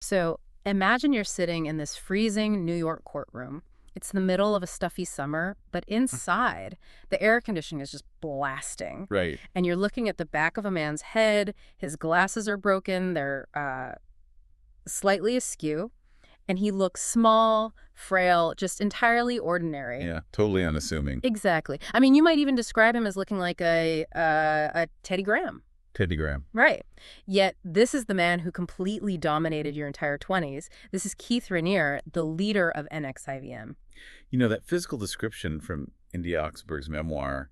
So imagine you're sitting in this freezing New York courtroom. It's the middle of a stuffy summer, but inside, the air conditioning is just blasting. Right. And you're looking at the back of a man's head. His glasses are broken. They're slightly askew. And he looks small, frail, just entirely ordinary. Yeah, totally unassuming. Exactly. I mean, you might even describe him as looking like a Teddy Graham. Teddy Graham. Right. Yet this is the man who completely dominated your entire 20s. This is Keith Raniere, the leader of NXIVM. You know, that physical description from India Oxenberg's memoir,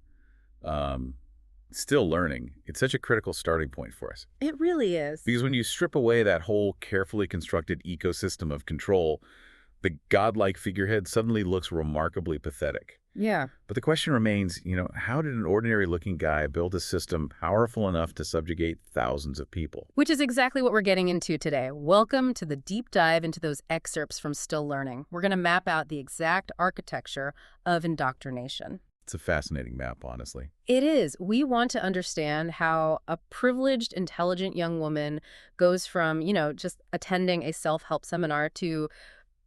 Still Learning, it's such a critical starting point for us. It really is. Because when you strip away that whole carefully constructed ecosystem of control, the godlike figurehead suddenly looks remarkably pathetic. Yeah. But the question remains, how did an ordinary-looking guy build a system powerful enough to subjugate thousands of people? Which is exactly what we're getting into today. Welcome to the deep dive into those excerpts from Still Learning. We're going to map out the exact architecture of indoctrination. It's a fascinating map, honestly. It is. We want to understand how a privileged, intelligent young woman goes from, just attending a self-help seminar to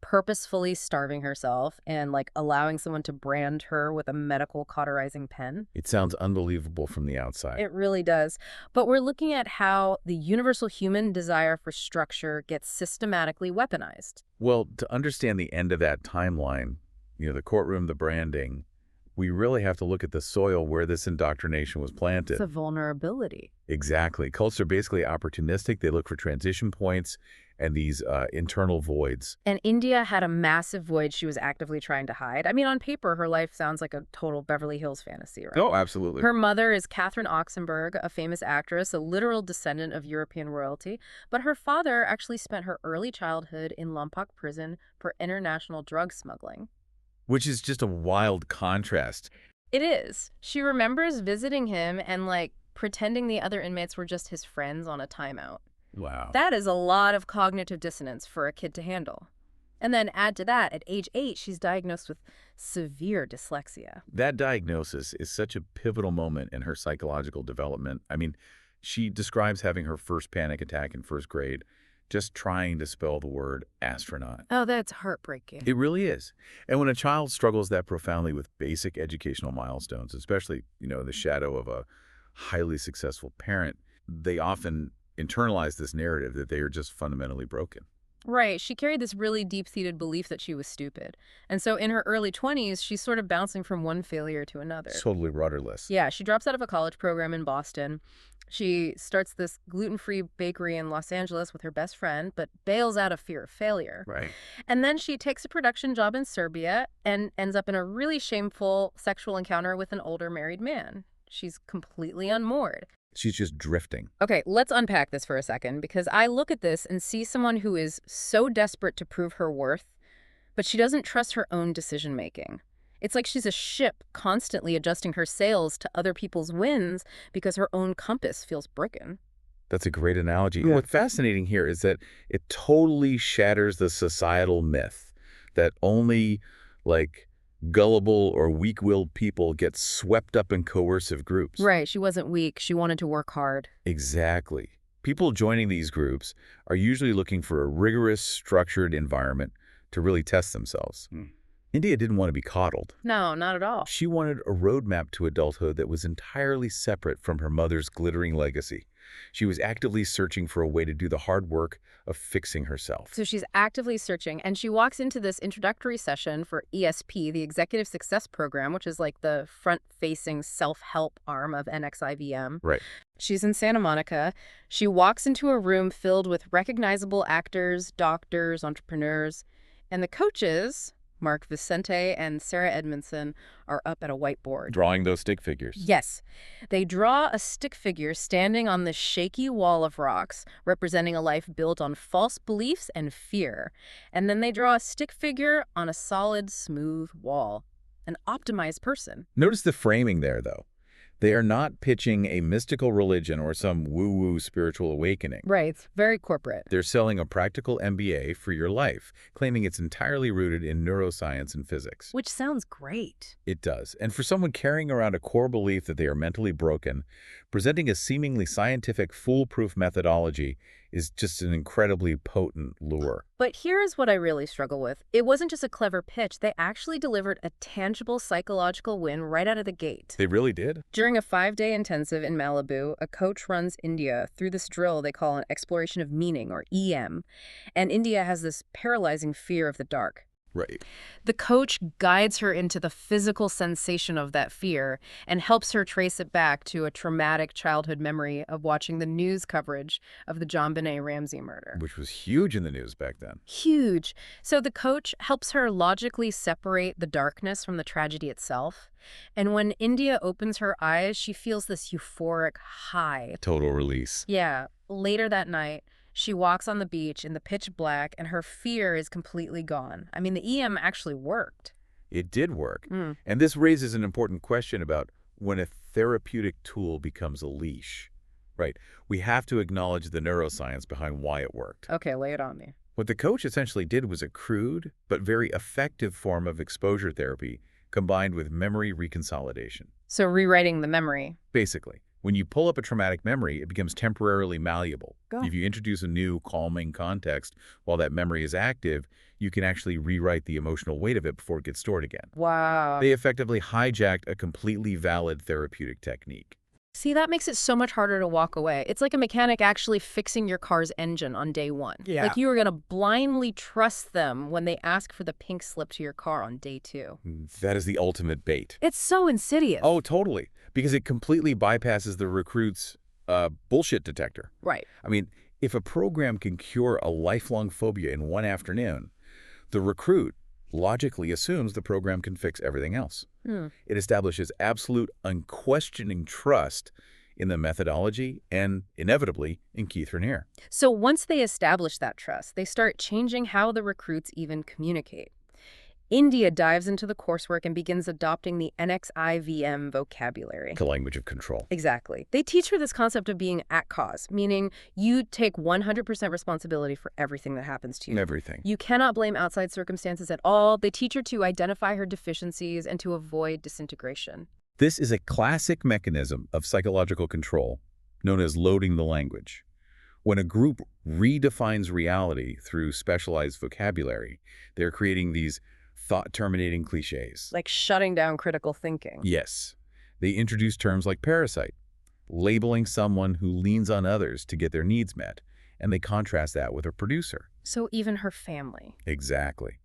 purposefully starving herself and allowing someone to brand her with a medical cauterizing pen. It sounds unbelievable from the outside. It really does. But we're looking at how the universal human desire for structure gets systematically weaponized. Well, to understand the end of that timeline, the courtroom, the branding, we really have to look at the soil where this indoctrination was planted. It's a vulnerability. Exactly. Cults are basically opportunistic. They look for transition points and these internal voids. And India had a massive void she was actively trying to hide. I mean, on paper, her life sounds like a total Beverly Hills fantasy, right? Oh, absolutely. Her mother is Catherine Oxenberg, a famous actress, a literal descendant of European royalty. But her father actually spent her early childhood in Lompoc prison for international drug smuggling. Which is just a wild contrast. It is. She remembers visiting him and, pretending the other inmates were just his friends on a timeout. Wow. That is a lot of cognitive dissonance for a kid to handle. And then add to that, at age 8, she's diagnosed with severe dyslexia. That diagnosis is such a pivotal moment in her psychological development. I mean, she describes having her first panic attack in first grade, just trying to spell the word astronaut. Oh, that's heartbreaking. It really is. And when a child struggles that profoundly with basic educational milestones, especially, the shadow of a highly successful parent, they often internalize this narrative that they are just fundamentally broken. Right. She carried this really deep-seated belief that she was stupid. And so in her early 20s, she's sort of bouncing from one failure to another. Totally rudderless. Yeah, she drops out of a college program in Boston. She starts this gluten-free bakery in Los Angeles with her best friend, but bails out of fear of failure. Right. And then she takes a production job in Serbia and ends up in a really shameful sexual encounter with an older married man. She's completely unmoored. She's just drifting. Okay, let's unpack this for a second, because I look at this and see someone who is so desperate to prove her worth, but she doesn't trust her own decision-making. It's like she's a ship constantly adjusting her sails to other people's winds because her own compass feels broken. That's a great analogy. Yeah. What's fascinating here is that it totally shatters the societal myth that only, gullible or weak-willed people get swept up in coercive groups. Right, she wasn't weak. She wanted to work hard. Exactly. People joining these groups are usually looking for a rigorous, structured environment to really test themselves. India didn't want to be coddled. No, not at all. She wanted a roadmap to adulthood that was entirely separate from her mother's glittering legacy. She was actively searching for a way to do the hard work of fixing herself. So she's actively searching, and she walks into this introductory session for ESP, the Executive Success Program, which is like the front-facing self-help arm of NXIVM. Right. She's in Santa Monica. She walks into a room filled with recognizable actors, doctors, entrepreneurs, and the coaches, Mark Vicente and Sarah Edmondson, are up at a whiteboard. Drawing those stick figures. Yes. They draw a stick figure standing on this shaky wall of rocks, representing a life built on false beliefs and fear. And then they draw a stick figure on a solid, smooth wall. An optimized person. Notice the framing there, though. They are not pitching a mystical religion or some woo-woo spiritual awakening. Right. It's very corporate. They're selling a practical MBA for your life, claiming it's entirely rooted in neuroscience and physics. Which sounds great. It does. And for someone carrying around a core belief that they are mentally broken, presenting a seemingly scientific, foolproof methodology is just an incredibly potent lure. But here's what I really struggle with. It wasn't just a clever pitch. They actually delivered a tangible psychological win right out of the gate. They really did? During a 5-day intensive in Malibu, a coach runs India through this drill they call an exploration of meaning, or EM. And India has this paralyzing fear of the dark. Right. The coach guides her into the physical sensation of that fear and helps her trace it back to a traumatic childhood memory of watching the news coverage of the JonBenet Ramsey murder. Which was huge in the news back then. Huge. So the coach helps her logically separate the darkness from the tragedy itself. And when India opens her eyes, she feels this euphoric high. Total release. Yeah. Later that night, she walks on the beach in the pitch black, and her fear is completely gone. I mean, the EM actually worked. It did work. And this raises an important question about when a therapeutic tool becomes a leash. Right. We have to acknowledge the neuroscience behind why it worked. Okay, lay it on me. What the coach essentially did was a crude but very effective form of exposure therapy combined with memory reconsolidation. So rewriting the memory. Basically, when you pull up a traumatic memory, it becomes temporarily malleable. Go. If you introduce a new, calming context while that memory is active, you can actually rewrite the emotional weight of it before it gets stored again. Wow. They effectively hijacked a completely valid therapeutic technique. See, that makes it so much harder to walk away. It's like a mechanic actually fixing your car's engine on day one. Yeah. Like you are going to blindly trust them when they ask for the pink slip to your car on day 2. That is the ultimate bait. It's so insidious. Oh, totally. Because it completely bypasses the recruit's bullshit detector. Right. I mean, if a program can cure a lifelong phobia in one afternoon, the recruit logically assumes the program can fix everything else. It establishes absolute, unquestioning trust in the methodology and, inevitably, in Keith Raniere. So once they establish that trust, they start changing how the recruits even communicate. India dives into the coursework and begins adopting the NXIVM vocabulary. The language of control. Exactly. They teach her this concept of being at cause, meaning you take 100% responsibility for everything that happens to you. Everything. You cannot blame outside circumstances at all. They teach her to identify her deficiencies and to avoid disintegration. This is a classic mechanism of psychological control known as loading the language. When a group redefines reality through specialized vocabulary, they're creating these thought-terminating cliches. Like shutting down critical thinking. Yes. They introduce terms like parasite, labeling someone who leans on others to get their needs met, and they contrast that with a producer. So even her family. Exactly.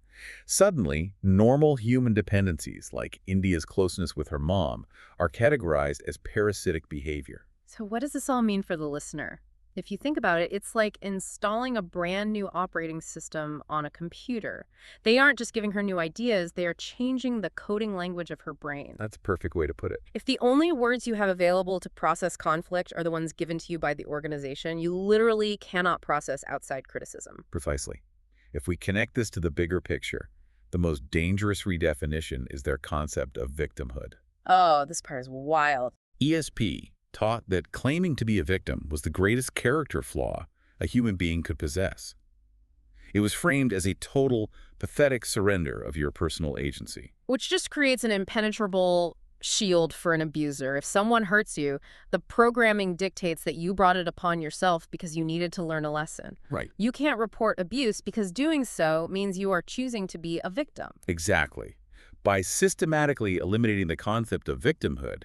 Suddenly, normal human dependencies, like India's closeness with her mom, are categorized as parasitic behavior. So what does this all mean for the listener? If you think about it, it's like installing a brand new operating system on a computer. They aren't just giving her new ideas, they are changing the coding language of her brain. That's a perfect way to put it. If the only words you have available to process conflict are the ones given to you by the organization, you literally cannot process outside criticism. Precisely. If we connect this to the bigger picture, the most dangerous redefinition is their concept of victimhood. Oh, this part is wild. ESP taught that claiming to be a victim was the greatest character flaw a human being could possess. It was framed as a total, pathetic surrender of your personal agency. Which just creates an impenetrable shield for an abuser. If someone hurts you, the programming dictates that you brought it upon yourself because you needed to learn a lesson. Right. You can't report abuse because doing so means you are choosing to be a victim. Exactly. By systematically eliminating the concept of victimhood,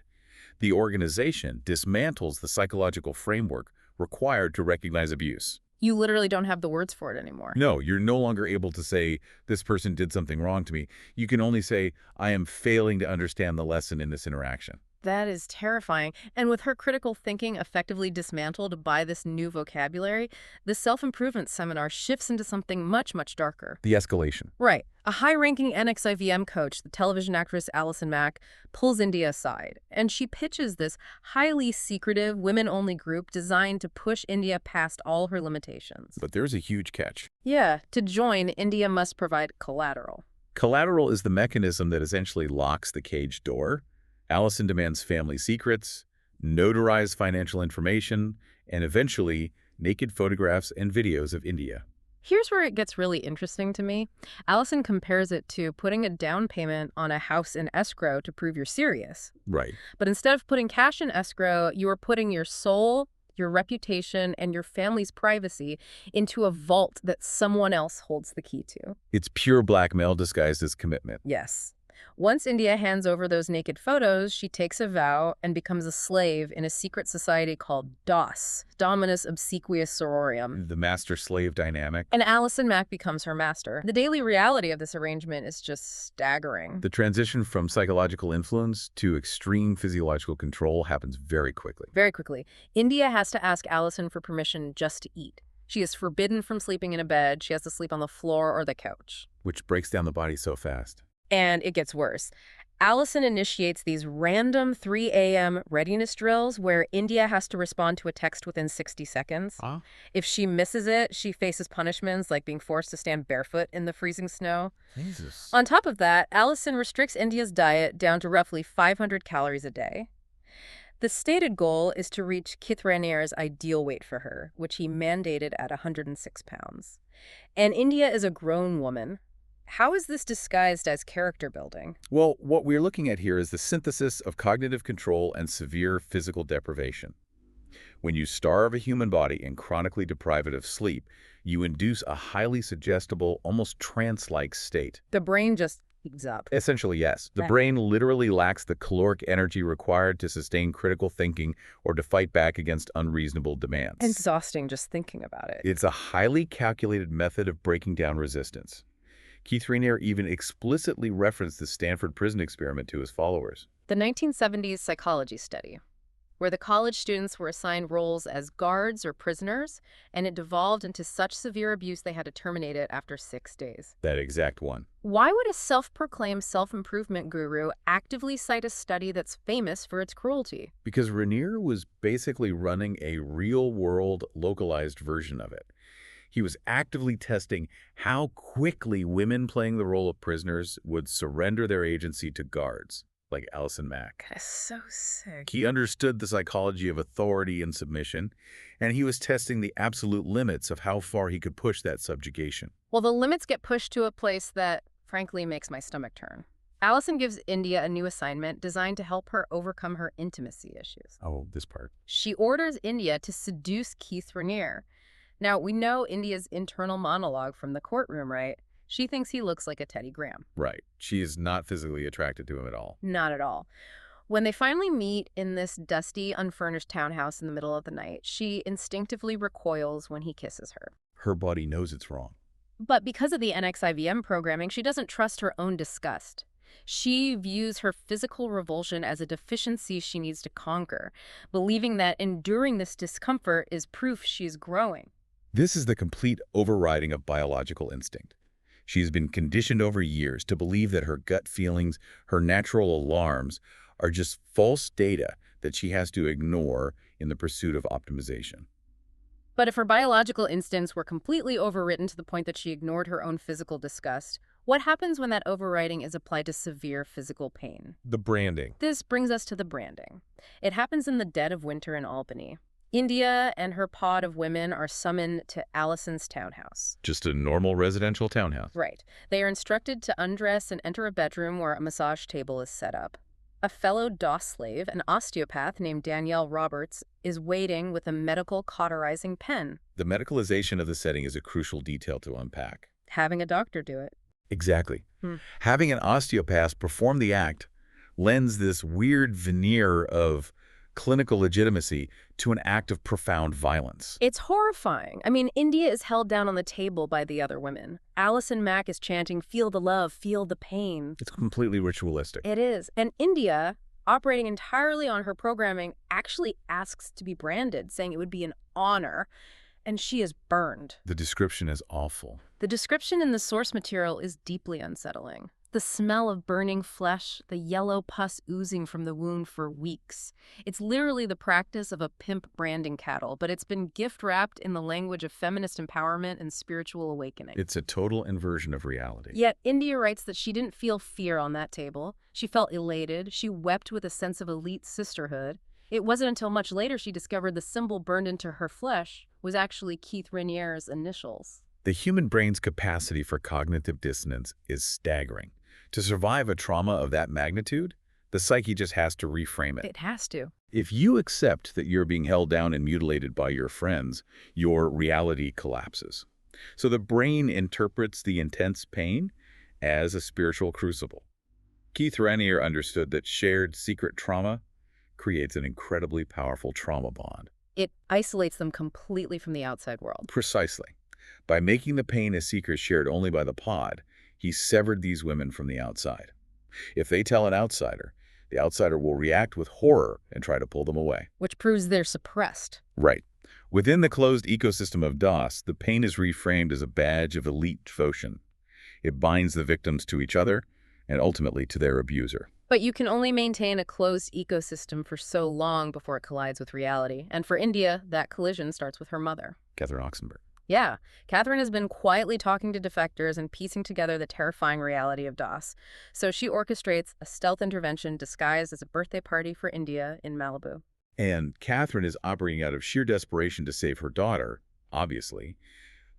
the organization dismantles the psychological framework required to recognize abuse. You literally don't have the words for it anymore. No, you're no longer able to say, this person did something wrong to me. You can only say, I am failing to understand the lesson in this interaction. That is terrifying. And with her critical thinking effectively dismantled by this new vocabulary, the self-improvement seminar shifts into something much, much darker. The escalation. Right. A high-ranking NXIVM coach, the television actress Allison Mack, pulls India aside, and she pitches this highly secretive, women-only group designed to push India past all her limitations. But there's a huge catch. Yeah, to join, India must provide collateral. Collateral is the mechanism that essentially locks the cage door. Allison demands family secrets, notarized financial information, and eventually naked photographs and videos of India. Here's where it gets really interesting to me. Allison compares it to putting a down payment on a house in escrow to prove you're serious. Right. But instead of putting cash in escrow, you are putting your soul, your reputation, and your family's privacy into a vault that someone else holds the key to. It's pure blackmail disguised as commitment. Yes. Once India hands over those naked photos, she takes a vow and becomes a slave in a secret society called DOS, Dominus Obsequious Sororium. The master-slave dynamic. And Allison Mack becomes her master. The daily reality of this arrangement is just staggering. The transition from psychological influence to extreme physiological control happens very quickly. Very quickly. India has to ask Allison for permission just to eat. She is forbidden from sleeping in a bed. She has to sleep on the floor or the couch. Which breaks down the body so fast. And it gets worse. Allison initiates these random 3 a.m. readiness drills where India has to respond to a text within 60 seconds. Huh? If she misses it, she faces punishments like being forced to stand barefoot in the freezing snow. Jesus. On top of that, Allison restricts India's diet down to roughly 500 calories a day. The stated goal is to reach Keith Raniere's ideal weight for her, which he mandated at 106 pounds. And India is a grown woman. How is this disguised as character building? Well, what we're looking at here is the synthesis of cognitive control and severe physical deprivation. When you starve a human body and chronically deprive it of sleep, you induce a highly suggestible, almost trance-like state. The brain just heats up. Essentially, yes. The brain literally lacks the caloric energy required to sustain critical thinking or to fight back against unreasonable demands. Exhausting just thinking about it. It's a highly calculated method of breaking down resistance. Keith Raniere even explicitly referenced the Stanford prison experiment to his followers. The 1970s psychology study, where the college students were assigned roles as guards or prisoners, and it devolved into such severe abuse they had to terminate it after 6 days. That exact one. Why would a self-proclaimed self-improvement guru actively cite a study that's famous for its cruelty? Because Raniere was basically running a real-world, localized version of it. He was actively testing how quickly women playing the role of prisoners would surrender their agency to guards, like Allison Mack. That's so sick. He understood the psychology of authority and submission, and he was testing the absolute limits of how far he could push that subjugation. Well, the limits get pushed to a place that, frankly, makes my stomach turn. Allison gives India a new assignment designed to help her overcome her intimacy issues. Oh, this part. She orders India to seduce Keith Raniere. Now, we know India's internal monologue from the courtroom, right? She thinks he looks like a Teddy Graham. Right. She is not physically attracted to him at all. Not at all. When they finally meet in this dusty, unfurnished townhouse in the middle of the night, she instinctively recoils when he kisses her. Her body knows it's wrong. But because of the NXIVM programming, she doesn't trust her own disgust. She views her physical revulsion as a deficiency she needs to conquer, believing that enduring this discomfort is proof she's growing. This is the complete overriding of biological instinct. She has been conditioned over years to believe that her gut feelings, her natural alarms, are just false data that she has to ignore in the pursuit of optimization. But if her biological instincts were completely overwritten to the point that she ignored her own physical disgust, what happens when that overriding is applied to severe physical pain? The branding. This brings us to the branding. It happens in the dead of winter in Albany. India and her pod of women are summoned to Allison's townhouse. Just a normal residential townhouse. Right. They are instructed to undress and enter a bedroom where a massage table is set up. A fellow DOS slave, an osteopath named Danielle Roberts, is waiting with a medical cauterizing pen. The medicalization of the setting is a crucial detail to unpack. Having a doctor do it. Exactly. Having an osteopath perform the act lends this weird veneer of clinical legitimacy to an act of profound violence. It's horrifying. I mean, India is held down on the table by the other women. Allison Mack is chanting, "Feel the love, feel the pain." It's completely ritualistic. It is. And India, operating entirely on her programming, actually asks to be branded, saying it would be an honor, and she is burned. The description is awful. The description in the source material is deeply unsettling. The smell of burning flesh, the yellow pus oozing from the wound for weeks. It's literally the practice of a pimp branding cattle, but it's been gift-wrapped in the language of feminist empowerment and spiritual awakening. It's a total inversion of reality. Yet India writes that she didn't feel fear on that table. She felt elated. She wept with a sense of elite sisterhood. It wasn't until much later she discovered the symbol burned into her flesh was actually Keith Raniere's initials. The human brain's capacity for cognitive dissonance is staggering. To survive a trauma of that magnitude, the psyche just has to reframe it. It has to. If you accept that you're being held down and mutilated by your friends, your reality collapses. So the brain interprets the intense pain as a spiritual crucible. Keith Raniere understood that shared secret trauma creates an incredibly powerful trauma bond. It isolates them completely from the outside world. Precisely. By making the pain a secret shared only by the pod, he severed these women from the outside. If they tell an outsider, the outsider will react with horror and try to pull them away. Which proves they're suppressed. Right. Within the closed ecosystem of DOS, the pain is reframed as a badge of elite devotion. It binds the victims to each other and ultimately to their abuser. But you can only maintain a closed ecosystem for so long before it collides with reality. And for India, that collision starts with her mother. Keith Oxenberg. Yeah, Catherine has been quietly talking to defectors and piecing together the terrifying reality of DOS. So she orchestrates a stealth intervention disguised as a birthday party for India in Malibu. And Catherine is operating out of sheer desperation to save her daughter, obviously.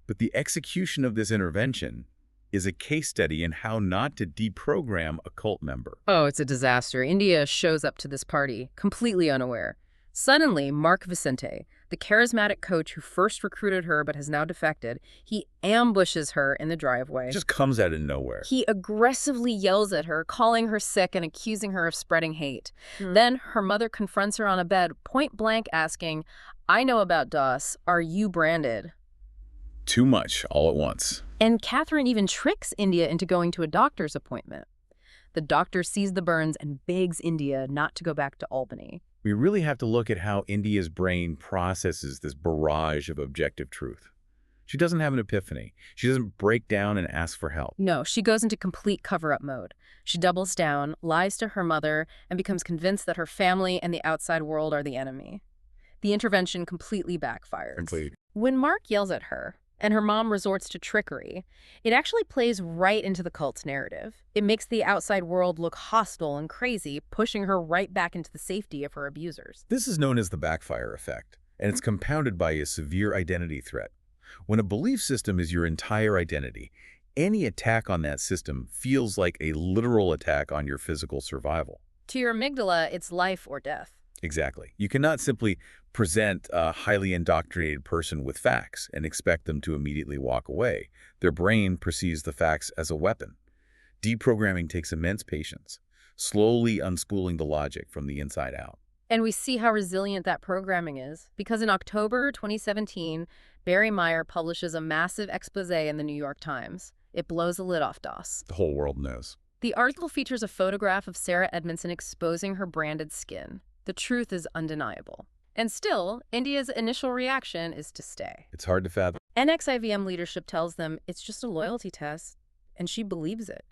But the execution of this intervention is a case study in how not to deprogram a cult member. Oh, it's a disaster. India shows up to this party, completely unaware. Suddenly, Mark Vicente, the charismatic coach who first recruited her but has now defected, he ambushes her in the driveway. It just comes out of nowhere. He aggressively yells at her, calling her sick and accusing her of spreading hate. Then her mother confronts her on a bed, point blank asking, "I know about DOS. Are you branded?" Too much all at once. And Catherine even tricks India into going to a doctor's appointment. The doctor sees the burns and begs India not to go back to Albany. We really have to look at how India's brain processes this barrage of objective truth. She doesn't have an epiphany. She doesn't break down and ask for help. No, she goes into complete cover-up mode. She doubles down, lies to her mother, and becomes convinced that her family and the outside world are the enemy. The intervention completely backfires. When Mark yells at her, and her mom resorts to trickery, it actually plays right into the cult's narrative. It makes the outside world look hostile and crazy, pushing her right back into the safety of her abusers. This is known as the backfire effect, and it's compounded by a severe identity threat. When a belief system is your entire identity, any attack on that system feels like a literal attack on your physical survival. To your amygdala, it's life or death. Exactly. You cannot simply present a highly indoctrinated person with facts and expect them to immediately walk away. Their brain perceives the facts as a weapon. Deprogramming takes immense patience, slowly unspooling the logic from the inside out. And we see how resilient that programming is, because in October 2017, Barry Meyer publishes a massive expose in the New York Times. It blows the lid off DOS. The whole world knows. The article features a photograph of Sarah Edmondson exposing her branded skin. The truth is undeniable. And still, India's initial reaction is to stay. It's hard to fathom. NXIVM leadership tells them it's just a loyalty test, and she believes it.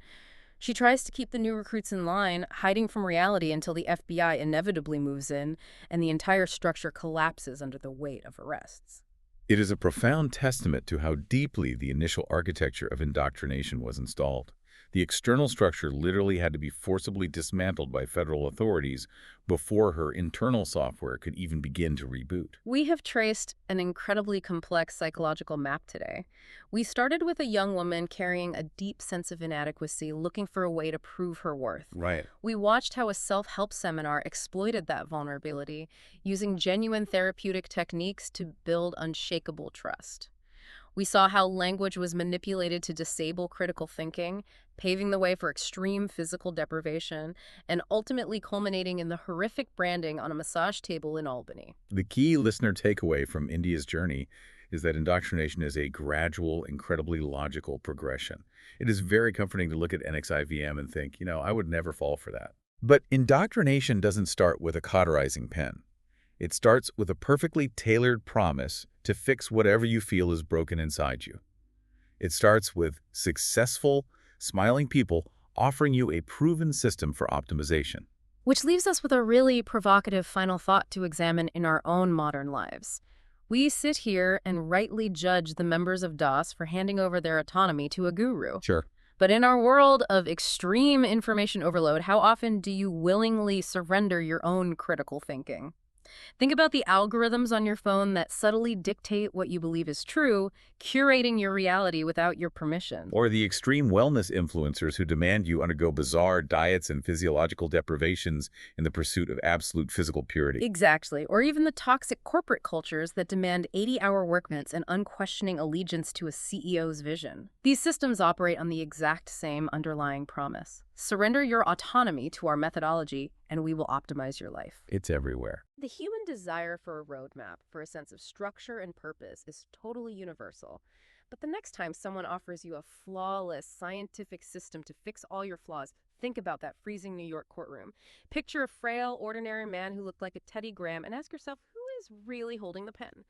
She tries to keep the new recruits in line, hiding from reality until the FBI inevitably moves in, and the entire structure collapses under the weight of arrests. It is a profound testament to how deeply the initial architecture of indoctrination was installed. The external structure literally had to be forcibly dismantled by federal authorities before her internal software could even begin to reboot. We have traced an incredibly complex psychological map today. We started with a young woman carrying a deep sense of inadequacy, looking for a way to prove her worth. Right. We watched how a self-help seminar exploited that vulnerability, using genuine therapeutic techniques to build unshakable trust. We saw how language was manipulated to disable critical thinking, paving the way for extreme physical deprivation, and ultimately culminating in the horrific branding on a massage table in Albany. The key listener takeaway from India's journey is that indoctrination is a gradual, incredibly logical progression. It is very comforting to look at NXIVM and think, I would never fall for that. But indoctrination doesn't start with a cauterizing pen. It starts with a perfectly tailored promise to fix whatever you feel is broken inside you. It starts with successful, smiling people offering you a proven system for optimization. Which leaves us with a really provocative final thought to examine in our own modern lives. We sit here and rightly judge the members of DOS for handing over their autonomy to a guru. Sure. But in our world of extreme information overload, how often do you willingly surrender your own critical thinking? Think about the algorithms on your phone that subtly dictate what you believe is true, curating your reality without your permission. Or the extreme wellness influencers who demand you undergo bizarre diets and physiological deprivations in the pursuit of absolute physical purity. Exactly. Or even the toxic corporate cultures that demand 80-hour workweeks and unquestioning allegiance to a CEO's vision. These systems operate on the exact same underlying promise. Surrender your autonomy to our methodology, and we will optimize your life. It's everywhere. The human desire for a roadmap, for a sense of structure and purpose, is totally universal. But the next time someone offers you a flawless scientific system to fix all your flaws, think about that freezing New York courtroom. Picture a frail, ordinary man who looked like a Teddy Graham and ask yourself, who is really holding the pen?